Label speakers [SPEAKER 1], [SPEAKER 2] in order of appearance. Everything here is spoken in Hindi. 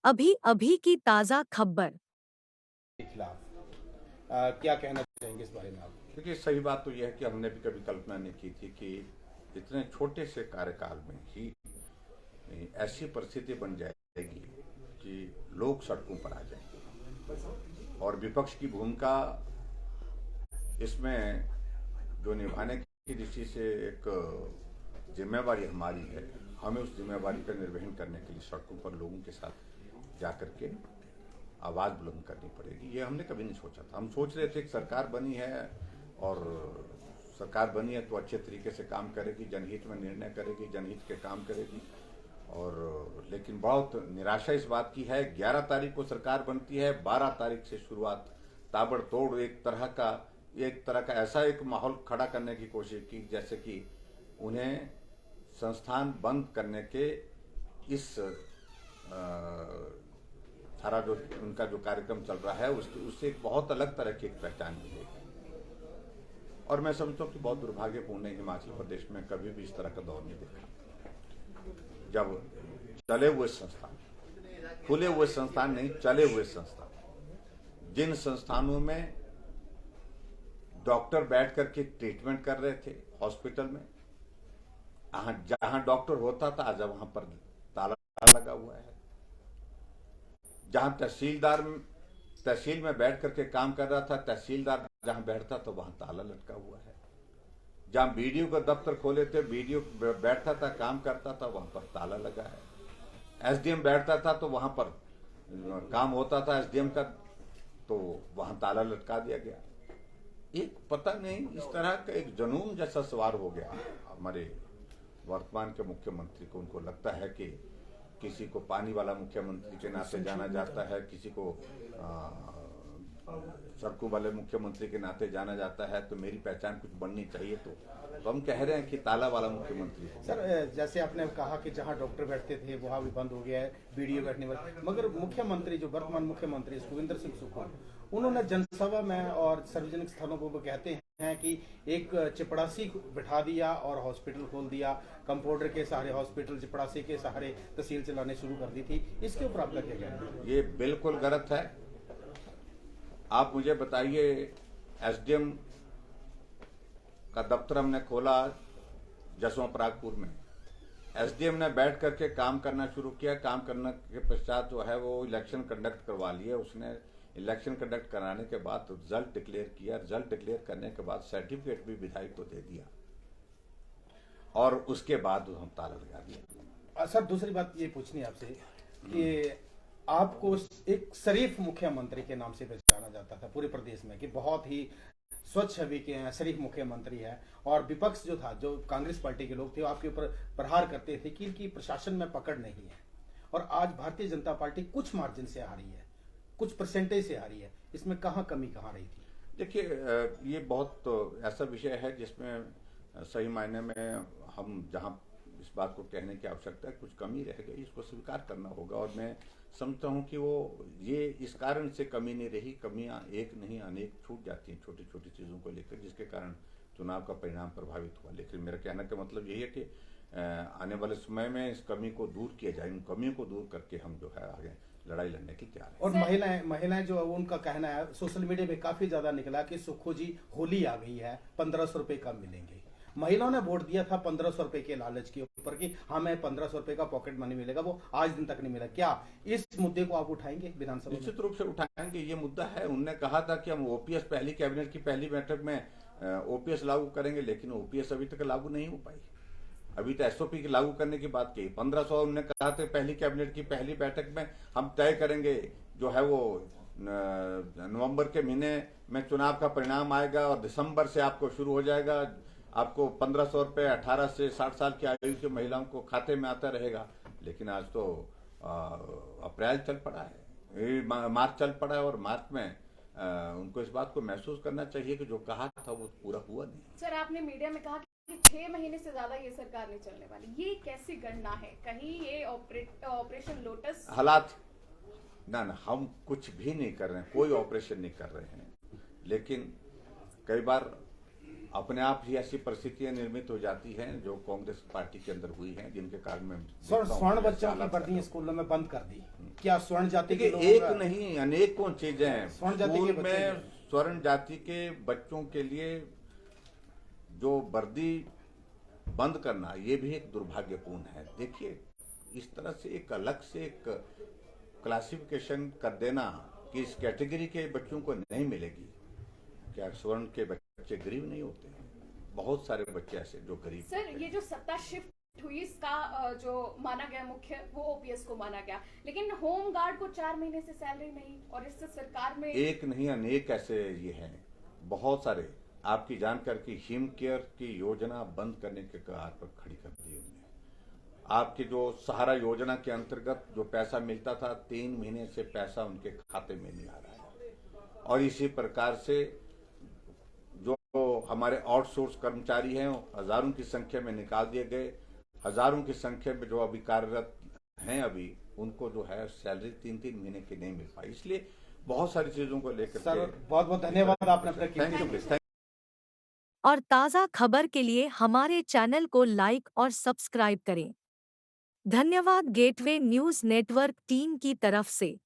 [SPEAKER 1] अभी अभी की ताज़ा खबर।
[SPEAKER 2] के खिलाफ क्या कहना चाहेंगे इस बारे में आप?
[SPEAKER 3] देखिए, सही बात तो यह है कि हमने भी कभी कल्पना नहीं की थी कि इतने छोटे से कार्यकाल में ही ऐसी परिस्थिति बन जाएगी कि लोग सड़कों पर आ जाएंगे और विपक्ष की भूमिका इसमें जो निभाने की दृष्टि से एक जिम्मेवारी हमारी है। हमें उस जिम्मेवारी का निर्वहन करने के लिए सड़कों पर लोगों के साथ जाकर के आवाज़ बुलंद करनी पड़ेगी। ये हमने कभी नहीं सोचा था। हम सोच रहे थे कि सरकार बनी है और सरकार बनी है तो अच्छे तरीके से काम करेगी, जनहित में निर्णय करेगी, जनहित के काम करेगी। और लेकिन बहुत निराशा इस बात की है, 11 तारीख को सरकार बनती है, 12 तारीख से शुरुआत ताबड़तोड़ एक तरह का ऐसा एक माहौल खड़ा करने की कोशिश की जैसे कि उन्हें संस्थान बंद करने के इस सारा जो उनका जो कार्यक्रम चल रहा है उससे एक बहुत अलग तरह की एक पहचान मिलेगी। और मैं समझता हूँ कि बहुत दुर्भाग्यपूर्ण है, हिमाचल प्रदेश में कभी भी इस तरह का दौर नहीं देखा जब चले हुए संस्थान, खुले हुए संस्थान नहीं, चले हुए संस्थान, जिन संस्थानों में डॉक्टर बैठ करके ट्रीटमेंट कर रहे थे हॉस्पिटल में, जहां डॉक्टर होता था आज वहां पर ताला लगा हुआ है। जहां तहसील में बैठ करके काम कर रहा था, तहसीलदार जहां बैठता था वहां ताला लटका हुआ है। जहां बीडीओ का दफ्तर खोले थे, बीडीओ बैठता था, काम करता था, वहां पर ताला लगा है। एसडीएम बैठता था तो वहां पर काम होता था एसडीएम का, तो वहां ताला लटका दिया गया। एक पता नहीं इस तरह का एक जुनून जैसा सवार हो गया हमारे वर्तमान के मुख्यमंत्री को। उनको लगता है कि किसी को पानी वाला मुख्यमंत्री के नाते जाना जाता है, किसी को सड़कों वाले मुख्यमंत्री के नाते जाना जाता है, तो मेरी पहचान कुछ बननी चाहिए। तो हम कह रहे हैं कि ताला वाला मुख्यमंत्री है।
[SPEAKER 2] सर, जैसे आपने कहा कि जहां डॉक्टर बैठते थे वहां भी बंद हो गया है, बीडीओ बैठने वाले, मगर मुख्यमंत्री जो वर्तमान मुख्यमंत्री सुखविंदर सिंह सुक्खू, उन्होंने जनसभा में और सार्वजनिक स्थलों पर वो कहते हैं कि एक चपड़ासी बिठा दिया और हॉस्पिटल खोल दिया, कंपाउंडर के सहारे हॉस्पिटल, चपड़ासी के सहारे तहसील चलाने शुरू कर दी थी। इसके ऊपर आपका क्या कहना है?
[SPEAKER 3] ये बिल्कुल गलत है। आप मुझे बताइए, एसडीएम का दफ्तर हमने खोला जसवां परागपुर में, एसडीएम ने बैठ करके काम करना शुरू किया। काम करने के पश्चात जो है वो इलेक्शन कंडक्ट करवा लिए उसने। इलेक्शन कंडक्ट कराने के बाद रिजल्ट डिक्लेयर किया, रिजल्ट डिक्लेयर करने के बाद सर्टिफिकेट भी विधायक को दे दिया और उसके बाद हम ताला लगा दिया।
[SPEAKER 2] सर, दूसरी बात ये पूछनी है आपसे कि आपको एक शरीफ मुख्यमंत्री के नाम से पहचाना जाता था पूरे प्रदेश में कि बहुत ही स्वच्छ छवि के हैं, शरीफ मुख्यमंत्री है, और विपक्ष जो था, जो कांग्रेस पार्टी के लोग थे, वो आपके ऊपर प्रहार करते थे कि इनकी प्रशासन में पकड़ नहीं है। और आज भारतीय जनता पार्टी कुछ मार्जिन से आ रही है, कुछ परसेंटेज से आ रही है। इसमें कहाँ कमी कहाँ रही थी?
[SPEAKER 3] देखिए, ये बहुत ऐसा विषय है जिसमें सही मायने में हम जहां इस बात को कहने की आवश्यकता है कुछ कमी रह गई, इसको स्वीकार करना होगा। और मैं समझता हूं कि वो ये इस कारण से कमी नहीं रही, कमियां एक नहीं अनेक छूट जाती हैं छोटी छोटी चीज़ों को लेकर, जिसके कारण चुनाव का परिणाम प्रभावित हुआ। लेकिन मेरा कहने का मतलब यही है कि आने वाले समय में इस कमी को दूर किया जाए, इन कमियों को दूर करके हम जो है आगे लड़ाई लड़ने की तैयार है।
[SPEAKER 2] और महिलाएं जो उनका कहना है, सोशल मीडिया पे काफी ज्यादा निकला कि सुक्खू जी होली आ गई है, 1500 रुपए कम मिलेंगे। महिलाओं ने वोट दिया था 1500 रुपए के लालच के ऊपर कि हमें 1500 रुपए का पॉकेट मनी मिलेगा, वो आज दिन तक नहीं मिला। क्या इस मुद्दे को आप उठाएंगे विधानसभा में?
[SPEAKER 3] निश्चित रूप से उठाएंगे, ये मुद्दा है। उनने कहा था कि हम ओपीएस पहली कैबिनेट की पहली बैठक में ओपीएस लागू करेंगे, लेकिन ओपीएस अभी तक लागू नहीं हो पाई। अभी तो एसओपी की लागू करने की बात की। 1500 उन्होंने कहा था पहली कैबिनेट की पहली बैठक में हम तय करेंगे, जो है वो नवंबर के महीने में चुनाव का परिणाम आएगा और दिसंबर से आपको शुरू हो जाएगा, आपको 1500 रुपये 18 से 60 साल की आयु की महिलाओं को खाते में आता रहेगा। लेकिन आज तो अप्रैल चल पड़ा है, मार्च चल पड़ा है, और मार्च में उनको इस बात को महसूस करना चाहिए कि जो कहा था वो पूरा हुआ नहीं।
[SPEAKER 4] सर, आपने मीडिया में कहा कि 6 महीने से ज्यादा ये सरकार नहीं चलने वाली, ये कैसी गणना है? कहीं ये ऑपरेशन लोटस
[SPEAKER 3] हालात ना, हम कुछ भी नहीं कर रहे हैं, कोई ऑपरेशन नहीं कर रहे हैं, लेकिन कई बार अपने आप ही ऐसी परिस्थितियां निर्मित हो जाती हैं जो कांग्रेस पार्टी के अंदर हुई हैं, जिनके कारण मैं
[SPEAKER 2] सर
[SPEAKER 3] देखता हूं
[SPEAKER 2] स्वर्ण
[SPEAKER 3] कि
[SPEAKER 2] बच्चों की
[SPEAKER 3] हालात
[SPEAKER 2] वर्दी
[SPEAKER 3] पैदा
[SPEAKER 2] स्कूलों में बंद कर दी, क्या स्वर्ण जाति के
[SPEAKER 3] देखिए,
[SPEAKER 2] लोगों
[SPEAKER 3] एक
[SPEAKER 2] का
[SPEAKER 3] नहीं अनेकों चीजें हैं।
[SPEAKER 2] स्वर्ण जाति के
[SPEAKER 3] स्कूल
[SPEAKER 2] बच्चे
[SPEAKER 3] में
[SPEAKER 2] हैं।
[SPEAKER 3] स्वर्ण जाति के बच्चों के लिए जो वर्दी बंद करना, ये भी एक दुर्भाग्यपूर्ण है। देखिए, इस तरह से एक अलग से एक क्लासिफिकेशन कर देना कि इस कैटेगरी के बच्चों को नहीं मिलेगी। क्या स्वर्ण के बच्चे गरीब नहीं होते हैं? बहुत सारे बच्चे ऐसे जो गरीब
[SPEAKER 4] सर,
[SPEAKER 3] होते
[SPEAKER 4] ये
[SPEAKER 3] हैं।
[SPEAKER 4] जो सत्ता शिफ्ट हुई इसका जो माना गया मुख्य वो ओपीएस को माना गया, लेकिन होम गार्ड को 4 महीने से सैलरी नहीं, और इससे सरकार में
[SPEAKER 3] एक नहीं अनेक ऐसे ये हैं, बहुत सारे। आपकी जानकर की हिम केयर की योजना बंद करने के कगार पर खड़ी कर दी उन्होंने। आपकी जो सहारा योजना के अंतर्गत जो पैसा मिलता था, 3 महीने से पैसा उनके खाते में नहीं आ रहा है। और इसी प्रकार से जो हमारे आउटसोर्स कर्मचारी हैं, हजारों की संख्या में निकाल दिए गए। हजारों की संख्या में जो अभी कार्यरत हैं, अभी उनको जो है सैलरी 3-3 महीने की नहीं मिल पाई। इसलिए बहुत सारी चीजों को लेकर
[SPEAKER 2] सर बहुत बहुत धन्यवाद आपने अपना
[SPEAKER 3] थैंक यू
[SPEAKER 2] कीमती
[SPEAKER 3] प्लीज।
[SPEAKER 1] और ताज़ा खबर के लिए हमारे चैनल को लाइक और सब्सक्राइब करें। धन्यवाद गेटवे न्यूज़ नेटवर्क टीम की तरफ से।